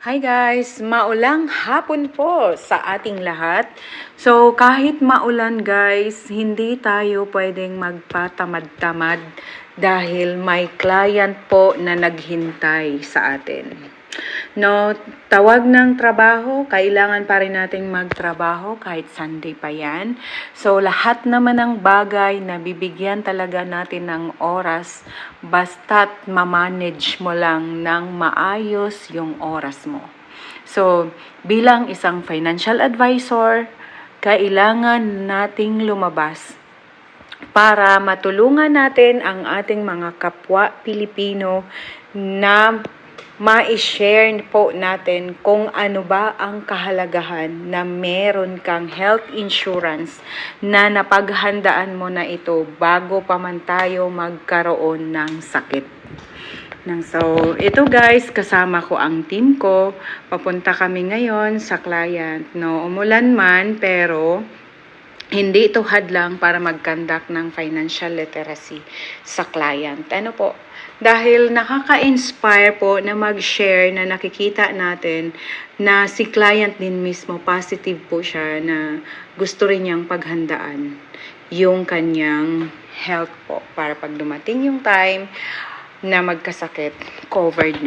Hi guys! Maulang hapon po sa ating lahat. So kahit maulan guys, hindi tayo pwedeng magpatamad-tamad dahil may client po na naghintay sa atin. No, tawag ng trabaho, kailangan pa rin nating magtrabaho kahit Sunday pa yan. So lahat naman ng bagay na bibigyan talaga natin ng oras, basta't mamanage mo lang ng maayos yung oras mo. So bilang isang financial advisor, kailangan nating lumabas para matulungan natin ang ating mga kapwa Pilipino na ma-share po natin kung ano ba ang kahalagahan na meron kang health insurance na napaghandaan mo na ito bago pa man tayo magkaroon ng sakit. So, ito guys, kasama ko ang team ko. Papunta kami ngayon sa client. No, umulan man pero hindi ito hadlang para mag-conduct ng financial literacy sa client. Ano po? Dahil nakaka-inspire po na mag-share na nakikita natin na si client din mismo, positive po siya na gusto rin niyang paghandaan yung kanyang health po para pag dumating yung time na magkasakit, covered na.